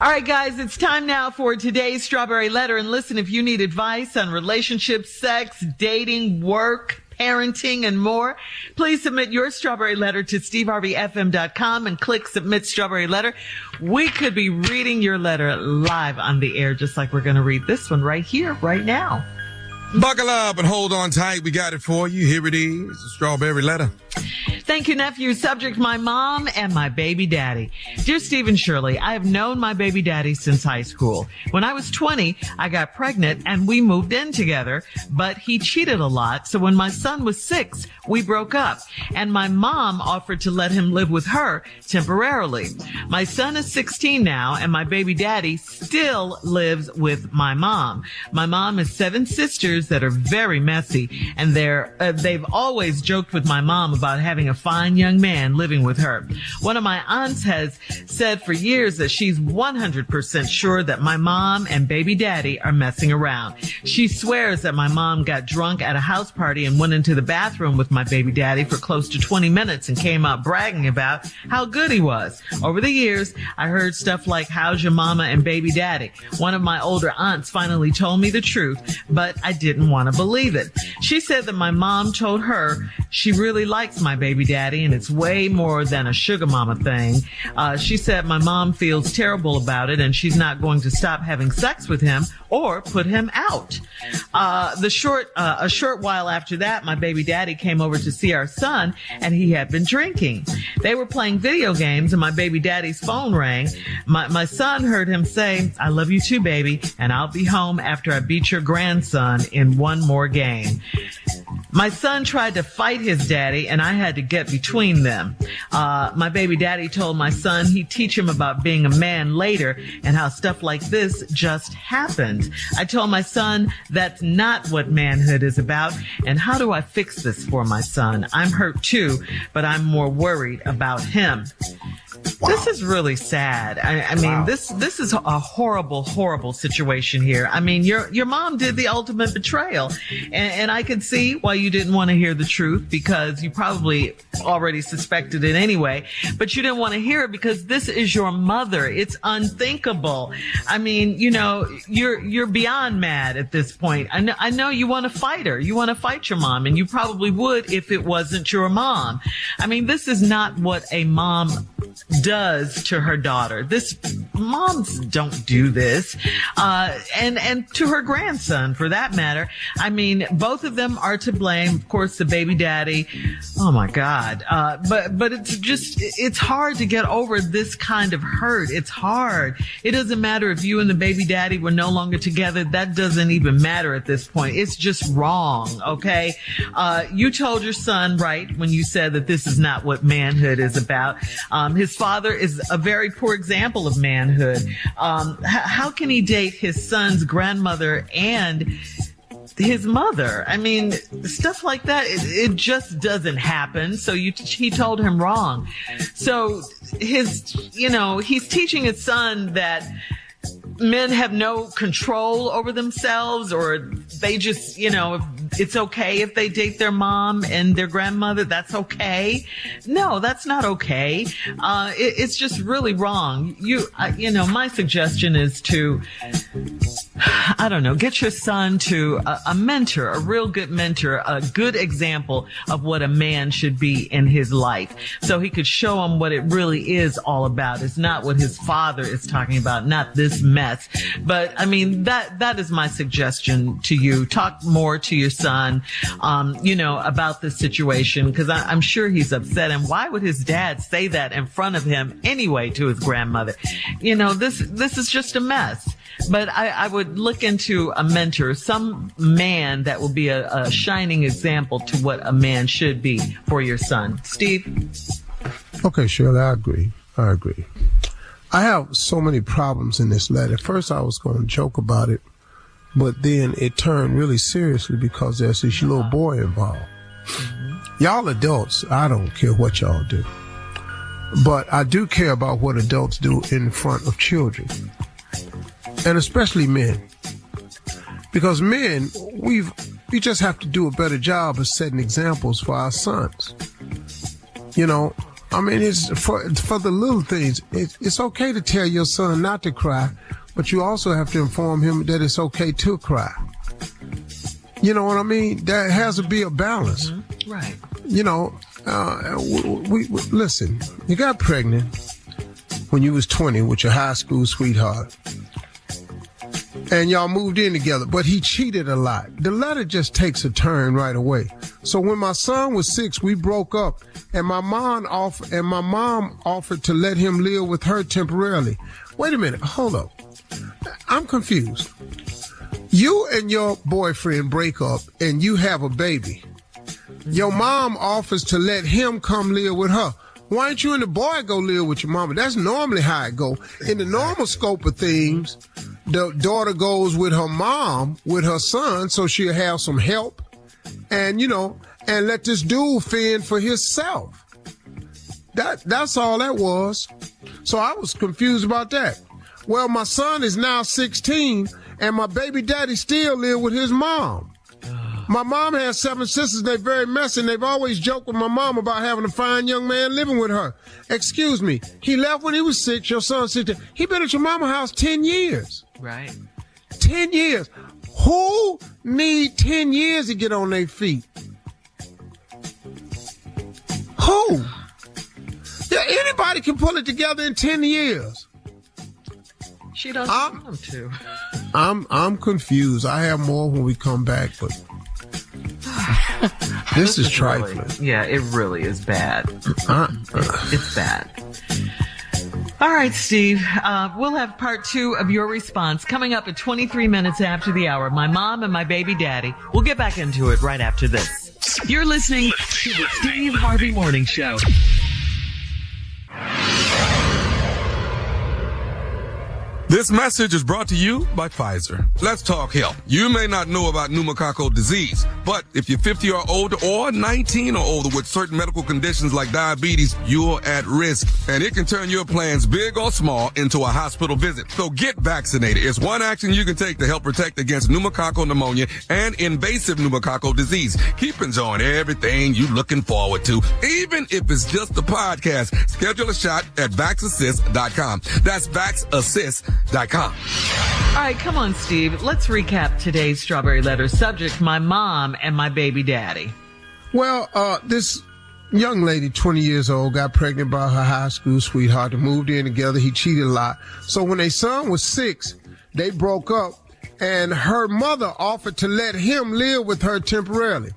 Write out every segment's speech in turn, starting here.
All right, guys, it's time now for today's Strawberry Letter. And listen, if you need advice on relationships, sex, dating, work, parenting, and more, please submit your Strawberry Letter to steveharveyfm.com and click Submit Strawberry Letter. We could be reading your letter live on the air, just like we're going to read this one right here, right now. Buckle up and hold on tight. We got it for you. Here it is, the Strawberry Letter. Thank you, nephew. Subject, my mom and my baby daddy. Dear Steve and Shirley, I have known my baby daddy since high school. When I was 20, I got pregnant and we moved in together, but he cheated a lot. So when my son was 6, we broke up and my mom offered to let him live with her temporarily. My son is 16 now and my baby daddy still lives with my mom. My mom has 7 sisters that are very messy, and they've always joked with my mom about having a fine young man living with her. One of my aunts has said for years that she's 100% sure that my mom and baby daddy are messing around. She swears that my mom got drunk at a house party and went into the bathroom with my baby daddy for close to 20 minutes and came out bragging about how good he was. Over the years, I heard stuff like, how's your mama and baby daddy? One of my older aunts finally told me the truth, but I didn't want to believe it. She said that my mom told her she really likes my baby daddy and it's way more than a sugar mama thing. She said my mom feels terrible about it and she's not going to stop having sex with him or put him out. A short while after that, my baby daddy came over to see our son and he had been drinking. They were playing video games and my baby daddy's phone rang. My son heard him say, I love you too, baby, and I'll be home after I beat your grandson in one more game. My son tried to fight his daddy and I had to get between them. My baby daddy told my son he'd teach him about being a man later and how stuff like this just happened. I told my son that's not what manhood is about, and how do I fix this for my son? I'm hurt too, but I'm more worried about him. Wow. This is really sad. I mean, this is a horrible, horrible situation here. I mean, your mom did the ultimate betrayal, and I can see why you didn't want to hear the truth, because you probably already suspected it anyway, but you didn't want to hear it because this is your mother. It's unthinkable. I mean, you know, you're beyond mad at this point. I know you want to fight her. You want to fight your mom, and you probably would if it wasn't your mom. I mean, this is not what a mom does to her daughter. Moms don't do this. And to her grandson, for that matter. I mean, both of them are to blame. Of course, the baby daddy. Oh my God. But it's hard to get over this kind of hurt. It's hard. It doesn't matter if you and the baby daddy were no longer together. That doesn't even matter at this point. It's just wrong. Okay. You told your son right when you said that this is not what manhood is about. His father is a very poor example of manhood. How can he date his son's grandmother and his mother? I mean, stuff like that, it just doesn't happen. So he told him wrong. So he's teaching his son that men have no control over themselves, or they just, it's okay if they date their mom and their grandmother. That's okay. No, that's not okay. It's just really wrong. My suggestion is to, get your son to a mentor, a real good mentor, a good example of what a man should be in his life, so he could show him what it really is all about. It's not what his father is talking about, not this mess. But I mean, that is my suggestion to you. Talk more to your son, about this situation, because I'm sure he's upset. And why would his dad say that in front of him anyway to his grandmother? This is just a mess. But I would look into a mentor, some man that will be a shining example to what a man should be for your son. Steve? Okay, Shirley, I agree. I have so many problems in this letter. First, I was going to joke about it, but then it turned really seriously because there's this little boy involved. Mm-hmm. Y'all adults, I don't care what y'all do, but I do care about what adults do in front of children, and especially men, because men, we just have to do a better job of setting examples for our sons. I mean, it's for the little things. It's okay to tell your son not to cry, but you also have to inform him that it's okay to cry. You know what I mean? There has to be a balance. Mm-hmm. Right. You know, we listen, you got pregnant when you was 20 with your high school sweetheart. And y'all moved in together, but he cheated a lot. The letter just takes a turn right away. So when my son was 6, we broke up, and my mom offered to let him live with her temporarily. Wait a minute, hold up. I'm confused. You and your boyfriend break up, and you have a baby. Your mom offers to let him come live with her. Why don't you and the boy go live with your mama? That's normally how it go. In the normal scope of things, the daughter goes with her mom, with her son, so she'll have some help. And, and let this dude fend for himself. That's all that was. So I was confused about that. Well, my son is now 16, and my baby daddy still live with his mom. My mom has 7 sisters. They're very messy, and they've always joked with my mom about having a fine young man living with her. Excuse me. He left when he was 6. Your son's 16. He been at your mama's house 10 years. Right. 10 years. Who need 10 years to get on their feet? Who? Yeah, anybody can pull it together in 10 years. She doesn't want to. I'm confused. I have more when we come back, but this is trifling. Really, it really is bad. It's bad. All right, Steve. We'll have part 2 of your response coming up at 23 minutes after the hour. My mom and my baby daddy. We'll get back into it right after this. You're listening to the Steve Harvey Morning Show. This message is brought to you by Pfizer. Let's talk health. You may not know about pneumococcal disease, but if you're 50 or older or 19 or older with certain medical conditions like diabetes, you're at risk. And it can turn your plans, big or small, into a hospital visit. So get vaccinated. It's one action you can take to help protect against pneumococcal pneumonia and invasive pneumococcal disease. Keep enjoying everything you're looking forward to, even if it's just a podcast. Schedule a shot at VaxAssist.com. That's VaxAssist.com. All right, come on, Steve. Let's recap today's Strawberry Letter subject, my mom and my baby daddy. Well, this young lady, 20 years old, got pregnant by her high school sweetheart. They moved in together. He cheated a lot. So when their son was 6, they broke up, and her mother offered to let him live with her temporarily.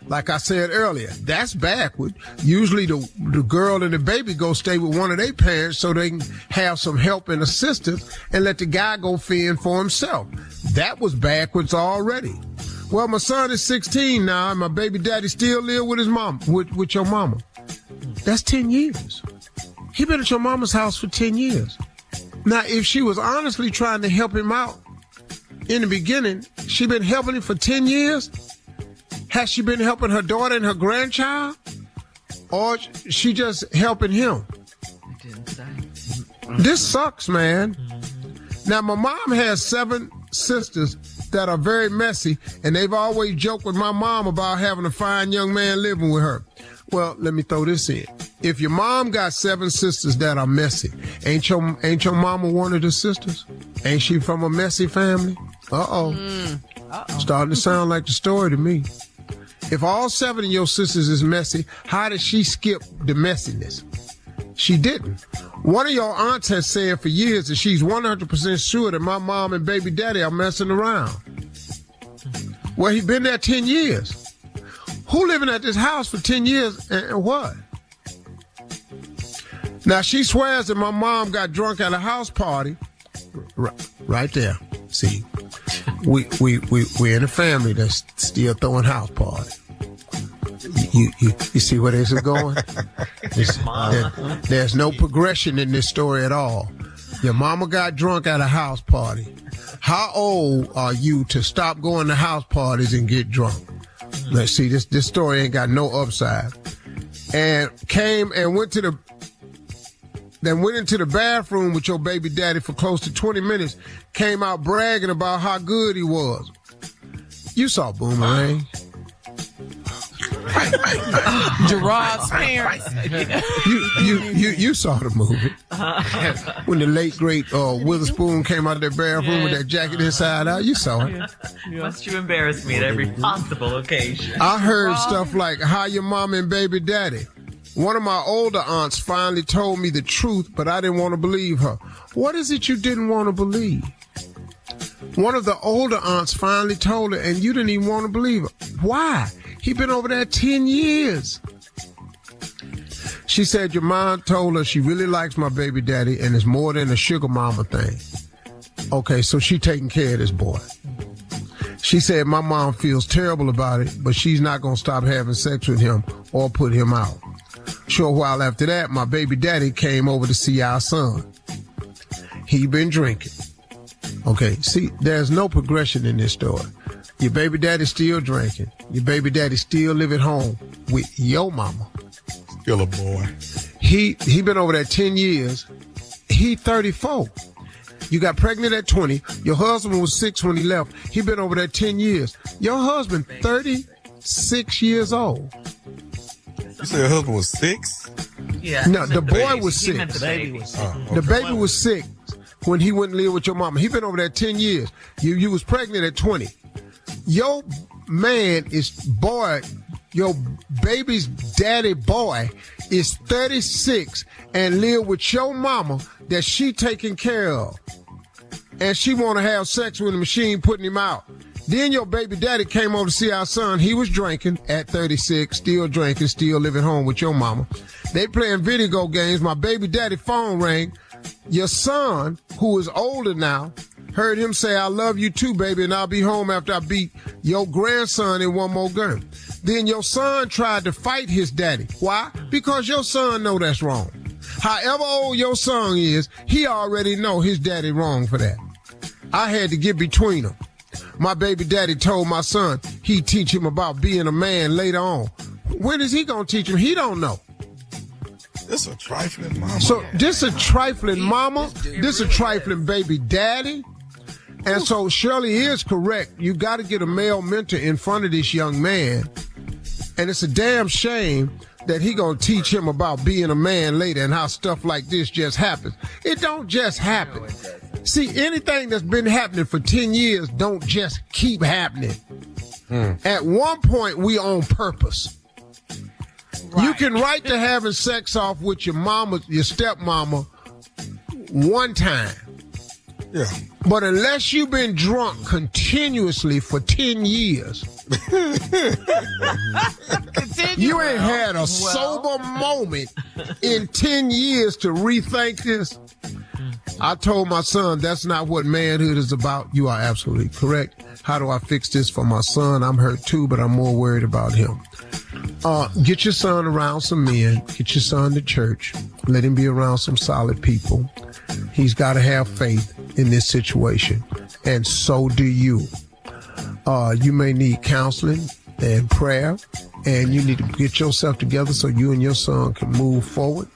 Like I said earlier, that's backward. Usually the girl and the baby go stay with one of their parents so they can have some help and assistance and let the guy go fend for himself. That was backwards already. Well, my son is 16 now, and my baby daddy still live with his mom, with your mama. That's 10 years. He been at your mama's house for 10 years. Now, if she was honestly trying to help him out in the beginning, she been helping him for 10 years? Has she been helping her daughter and her grandchild? Or she just helping him? I didn't say. This sucks, man. Now, my mom has 7 sisters that are very messy, and they've always joked with my mom about having a fine young man living with her. Well, let me throw this in. If your mom got 7 sisters that are messy, ain't your mama one of the sisters? Ain't she from a messy family? Uh-oh. Starting to sound like the story to me. If all 7 of your sisters is messy, how did she skip the messiness? She didn't. One of your aunts has said for years that she's 100% sure that my mom and baby daddy are messing around. Well, he been there 10 years. Who living at this house for 10 years and what? Now, she swears that my mom got drunk at a house party. Right there. See, we're in a family that's still throwing house parties. You see where this is going? There's no progression in this story at all. Your mama got drunk at a house party. How old are you to stop going to house parties and get drunk? Let's see, this story ain't got no upside. And came and went into the bathroom with your baby daddy for close to 20 minutes, came out bragging about how good he was. You saw Boomerang. Gerard's parents. You saw the movie when the late great Witherspoon came out of their bathroom with that jacket inside out. You saw it. Must you embarrass me at every possible occasion? I heard stuff like, "How your mom and baby daddy?" One of my older aunts finally told me the truth, but I didn't want to believe her. What is it you didn't want to believe? One of the older aunts finally told her, and you didn't even want to believe her. Why? He been over there 10 years. She said your mom told her she really likes my baby daddy, and it's more than a sugar mama thing. Okay, so she taking care of this boy. She said my mom feels terrible about it, but she's not going to stop having sex with him or put him out. Short while after that, my baby daddy came over to see our son. He been drinking. Okay, see, there's no progression in this story. Your baby daddy still drinking. Your baby daddy still live at home with your mama. Still a boy. He been over there 10 years. He 34. You got pregnant at 20. Your husband was 6 when he left. He been over there 10 years. Your husband 36 years old. You said your husband was 6? Yeah. No, the boy was He meant 6. the baby. The baby was 6 when he went and lived with your mama. He been over there 10 years. You was pregnant at 20. Your man is boy, your baby's daddy boy is 36 and live with your mama that she taking care of. And she want to have sex with him and she ain't putting him out. Then your baby daddy came over to see our son. He was drinking at 36, still drinking, still living home with your mama. They playing video games. My baby daddy phone rang. Your son, who is older now, heard him say, "I love you too, baby, and I'll be home after I beat your grandson in one more gun." Then your son tried to fight his daddy. Why? Because your son know that's wrong. However old your son is, he already know his daddy wrong for that. I had to get between them. My baby daddy told my son he'd teach him about being a man later on. When is he gonna teach him? He don't know. This a trifling mama. So this a trifling mama, this a trifling baby daddy. And so Shirley is correct. You got to get a male mentor in front of this young man. And it's a damn shame that he gonna teach him about being a man later and how stuff like this just happens. It don't just happen. See, anything that's been happening for 10 years don't just keep happening. At one point, we on purpose. Right. You can write to having sex off with your mama, your stepmama, one time. Yeah. But unless you've been drunk continuously for 10 years, you ain't had a sober moment in 10 years to rethink this. I told my son that's not what manhood is about. You are absolutely correct. How do I fix this for my son? I'm hurt too, but I'm more worried about him. Get your son around some men. Get your son to church. Let him be around some solid people. He's got to have faith in this situation, and so do you. You may need counseling and prayer, and you need to get yourself together so you and your son can move forward.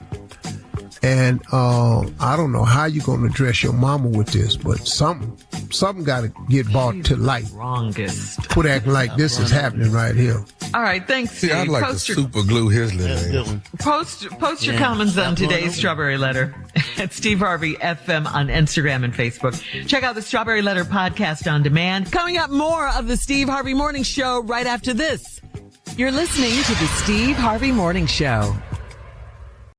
And I don't know how you're going to address your mama with this, but something got to get brought to light. Wrongest. Quit acting like this is happening right here. All right, thanks, Steve. See, I'd like to super glue his little ass. Post your comments on today's Strawberry Letter at Steve Harvey FM on Instagram and Facebook. Check out the Strawberry Letter podcast on demand. Coming up, more of the Steve Harvey Morning Show right after this. You're listening to the Steve Harvey Morning Show.